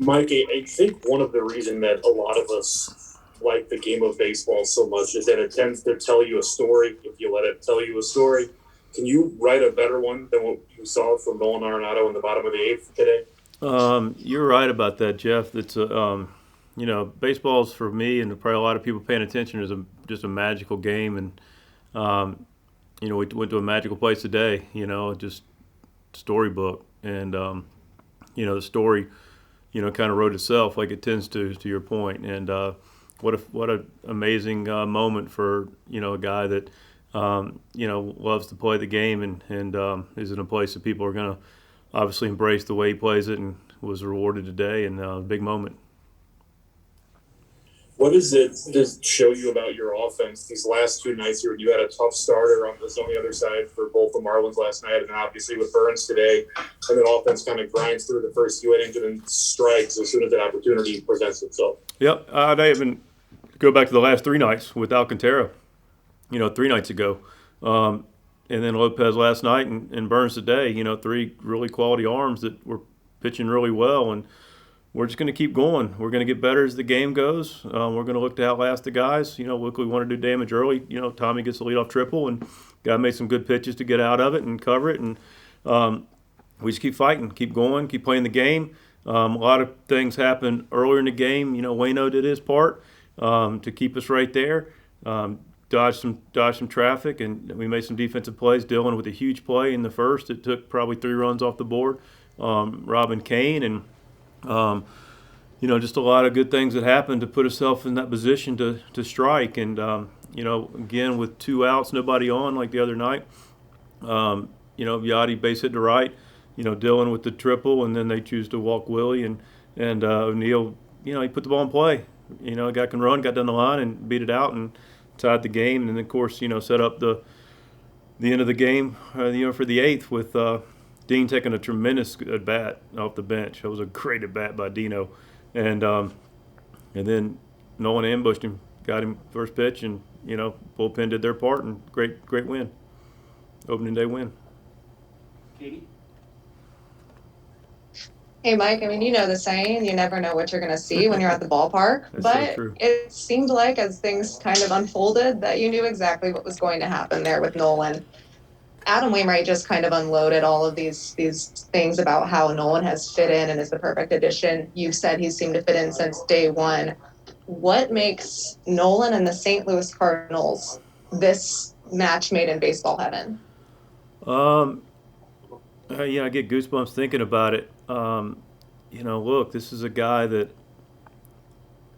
Mike, I think one of the reason that a lot of us like the game of baseball so much is that it tends to tell you a story if you let it tell you a story. Can you write a better one than what you saw from Nolan Arenado in the bottom of the eighth today? You're right about that, Jeff. Baseball's for me and probably a lot of people paying attention is just a magical game, and we went to a magical place today. Just storybook, and the story, kind of wrote itself like it tends to your point. And what a amazing moment for a guy that loves to play the game and is in a place that people are gonna obviously embraced the way he plays it and was rewarded today, and a big moment. What does it just show you about your offense these last two nights here? You had a tough starter on the other side for both the Marlins last night, and then obviously with Burns today, and then offense kind of grinds through the first few innings and then strikes as soon as that opportunity presents itself. Yep, I'd even go back to the last three nights with Alcantara. 3 nights ago, and then Lopez last night and Burns today. Three really quality arms that were pitching really well, and we're just going to keep going. We're going to get better as the game goes. We're going to look to outlast the guys. Look, we want to do damage early. Tommy gets the leadoff triple, and guy made some good pitches to get out of it and cover it. And we just keep fighting, keep going, keep playing the game. A lot of things happened earlier in the game. Waino did his part to keep us right there. Dodged some traffic, and we made some defensive plays. Dylan with a huge play in the first. It took probably 3 runs off the board. Robin Kane, and just a lot of good things that happened to put ourselves in that position to strike. And again with 2 outs, nobody on like the other night. Yachty base hit to right. Dylan with the triple, and then they choose to walk Willie, and O'Neill. He put the ball in play. A guy can run, got down the line and beat it out and tied the game, and then of course set up the end of the game for the eighth with Dean taking a tremendous at bat off the bench. It was a great at bat by Dino, and then Nolan ambushed him, got him first pitch, and bullpen did their part, and great win, opening day win. Katie? Hey, Mike, I mean, you know the saying, you never know what you're going to see when you're at the ballpark. That's so But true. it seemed like as things kind of unfolded that you knew exactly what was going to happen there with Nolan. Adam Wainwright just kind of unloaded all of these things about how Nolan has fit in and is the perfect addition. You've said he's seemed to fit in since day one. What makes Nolan and the St. Louis Cardinals this match made in baseball heaven? Um, I get goosebumps thinking about it. Look, this is a guy that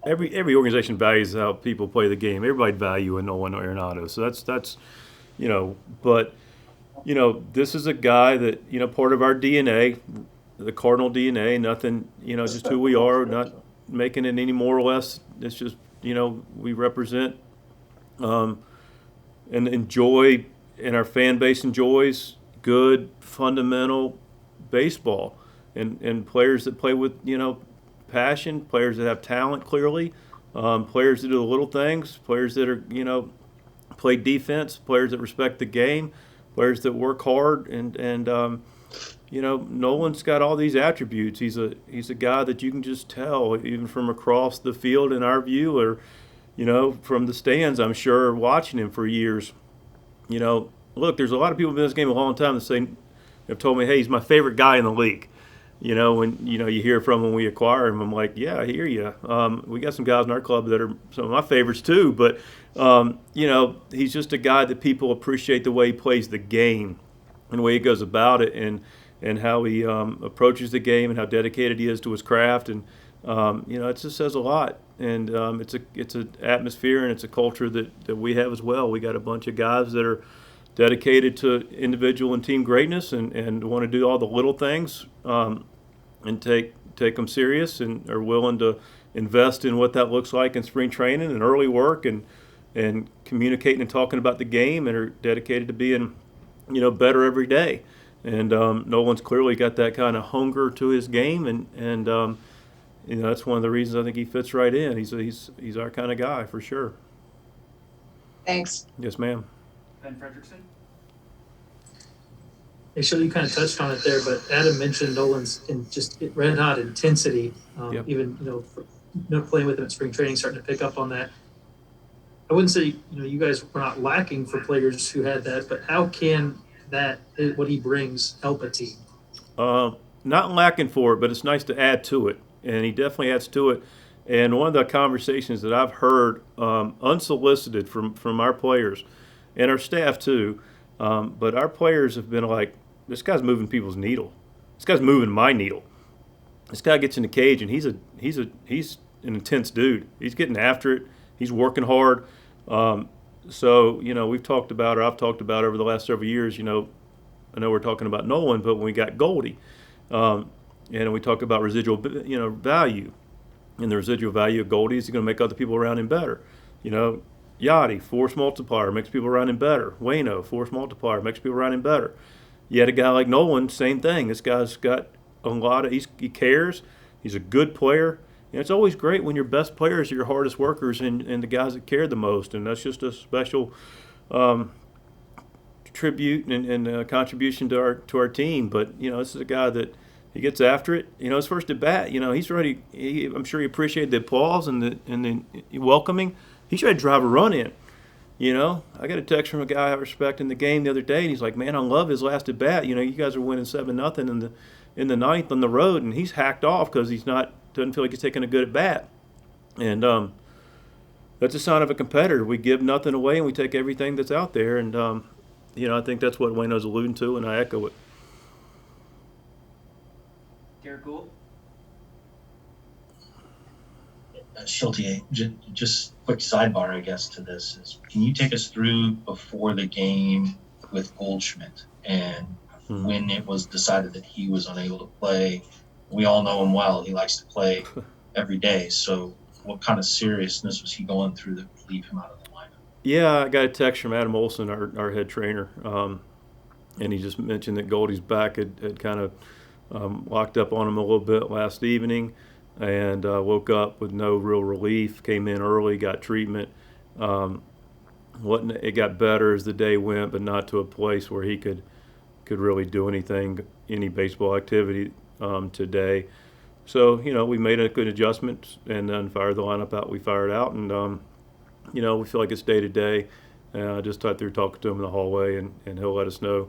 every organization values how people play the game. Everybody value a Nolan Arenado, so that's but this is a guy that part of our DNA, the Cardinal DNA. Nothing, just who we are. Not making it any more or less. It's just we represent and enjoy, and our fan base enjoys good fundamental baseball, and players that play with passion, players that have talent clearly, players that do the little things, players that are play defense, players that respect the game, players that work hard, and Nolan's got all these attributes. He's a guy that you can just tell even from across the field in our view, or from the stands. I'm sure watching him for years. Look, there's a lot of people in this game a long time that say have told me, hey, he's my favorite guy in the league. When you hear from him when we acquire him, I'm like, yeah, I hear you. We got some guys in our club that are some of my favorites too, but he's just a guy that people appreciate the way he plays the game and the way he goes about it, and how he approaches the game and how dedicated he is to his craft, and it just says a lot. And it's an atmosphere and it's a culture that we have as well. We got a bunch of guys that are dedicated to individual and team greatness, and want to do all the little things, and take them serious, and are willing to invest in what that looks like in spring training and early work, and communicating and talking about the game, and are dedicated to being better every day. And Nolan's clearly got that kind of hunger to his game, and that's one of the reasons I think he fits right in. He's our kind of guy for sure. Thanks. Yes, ma'am. Ben Frederickson. Actually, you kind of touched on it there, but Adam mentioned Nolan's in just red hot intensity. Yep. Even playing with him at spring training, starting to pick up on that. I wouldn't say you guys were not lacking for players who had that, but how can that what he brings help a team? Not lacking for it, but it's nice to add to it, and he definitely adds to it. And one of the conversations that I've heard unsolicited from our players and our staff too, but our players have been like, "This guy's moving people's needle. This guy's moving my needle. This guy gets in the cage, and he's an intense dude. He's getting after it. He's working hard." So we've talked about, or I've talked about over the last several years. I know we're talking about Nolan, but when we got Goldie, and we talk about residual, value, and the residual value of Goldie is going to make other people around him better. Yachty, force multiplier, makes people around him better. Wayno, force multiplier, makes people around him better. You had a guy like Nolan, same thing. This guy's got a lot of, he cares. He's a good player. And it's always great when your best players are your hardest workers and the guys that care the most. And that's just a special tribute and contribution to our team. But this is a guy that he gets after it. His first at bat, he's ready. I'm sure he appreciated the applause and the welcoming. He's ready to drive a run in. I got a text from a guy I respect in the game the other day, and he's like, "Man, I love his last at bat. You guys are winning 7-0 in the ninth on the road, and he's hacked off because doesn't feel like he's taking a good at bat." And that's a sign of a competitor. We give nothing away, and we take everything that's out there. And I think that's what Wayno's alluding to, and I echo it. Derek Gould? Shildt, just quick sidebar, I guess, to this is, can you take us through before the game with Goldschmidt and when it was decided that he was unable to play? We all know him well. He likes to play every day. So what kind of seriousness was he going through that would leave him out of the lineup? Yeah, I got a text from Adam Olson, our head trainer, and he just mentioned that Goldie's back had kind of locked up on him a little bit last evening, and woke up with no real relief. Came in early, got treatment. It got better as the day went, but not to a place where he could really do any baseball activity today. So we made a good adjustment and then fired the lineup out. We fired out, and we feel like it's day to day. Just through talking to him in the hallway, and he'll let us know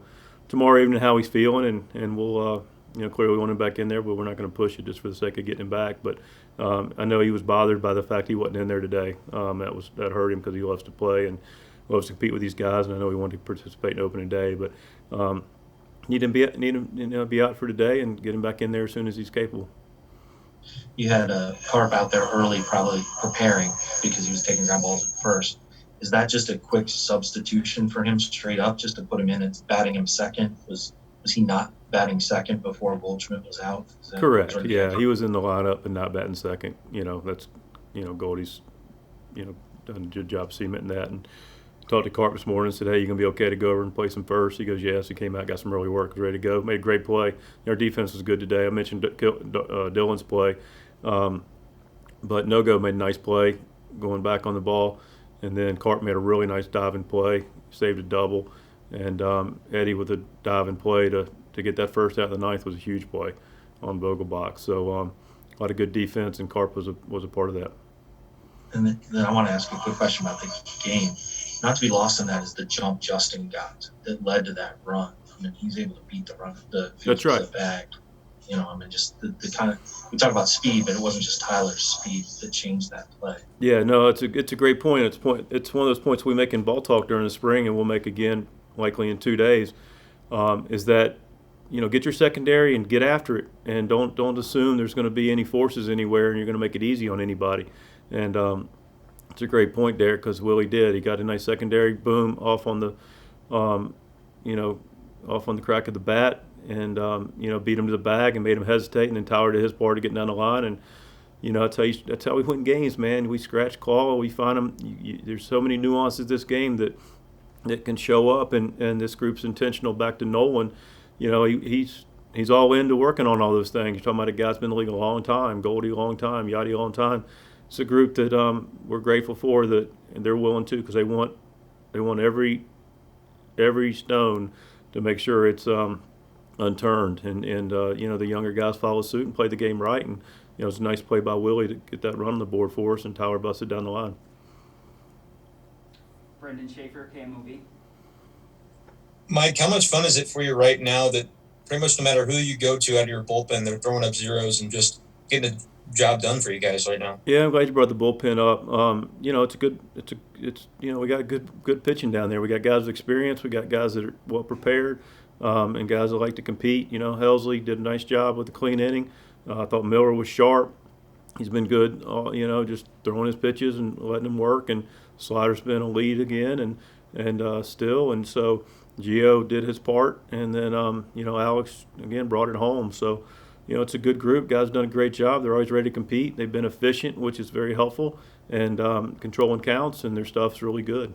tomorrow evening how he's feeling, and we'll clearly want him back in there, but we're not going to push it just for the sake of getting him back. But I know he was bothered by the fact he wasn't in there today. That hurt him because he loves to play and loves to compete with these guys, and I know he wanted to participate in opening day, but need him be out for today and get him back in there as soon as he's capable. You had Carp out there early, probably preparing because he was taking ground balls at first. Is that just a quick substitution for him straight up, just to put him in and batting him second? Was he not batting second before Goldschmidt was out? Correct. Yeah, he was in the lineup and not batting second. That's Goldie's done a good job cementing that. And talked to Carp this morning and said, "Hey, you gonna be okay to go over and play some first?" He goes, "Yes." He came out, got some early work, was ready to go. Made a great play. Our defense was good today. I mentioned Dylan's play, but No-Go made a nice play going back on the ball, and then Carp made a really nice diving play, saved a double, and Eddie with a diving play to get that first out of the ninth was a huge play on Vogelbach. So a lot of good defense, and Carp was a part of that. And then I want to ask a quick question about the game. Not to be lost in that is the jump Justin got that led to that run. I mean, he's able to beat the run, the That's right. bag. Just the kind of, we talk about speed, but it wasn't just Tyler's speed that changed that play. Yeah, no, it's a great point. It's one of those points we make in ball talk during the spring, and we'll make again likely in 2 days. Is that get your secondary and get after it, and don't assume there's going to be any forces anywhere, and you're going to make it easy on anybody. And it's a great point, Derek, because Willie did. He got a nice secondary, boom, off on the, off on the crack of the bat, and beat him to the bag and made him hesitate, and then Tyler did his part to get down the line, and that's how we win games, man. We scratch, claw, we find them. There's so many nuances this game that can show up, and this group's intentional. Back to Nolan, he's all into working on all those things. You're talking about a guy's been in the league a long time, Goldie a long time, Yachty a long time. It's a group that we're grateful for, that and they're willing to, because they want every stone to make sure it's unturned, and you know, the younger guys followed suit and played the game right, and you know, it was a nice play by Willie to get that run on the board for us, and Tyler busted down the line. Brendan Schaefer, KMOV. Mike, how much fun is it for you right now that pretty much no matter who you go to out of your bullpen, they're throwing up zeros and just getting the job done for you guys right now? Yeah, I'm glad you brought the bullpen up. You know, it's you know, we got good pitching down there. We got guys with experience. We got guys that are well prepared, and guys that like to compete. You know, Helsley did a nice job with the clean inning. I thought Miller was sharp. He's been good. You know, just throwing his pitches and letting them work. And Slider's been a lead again, and still. And so Gio did his part, and then you know, Alex again brought it home. So you know, it's a good group. Guys done a great job. They're always ready to compete. They've been efficient, which is very helpful, and controlling counts, and their stuff's really good.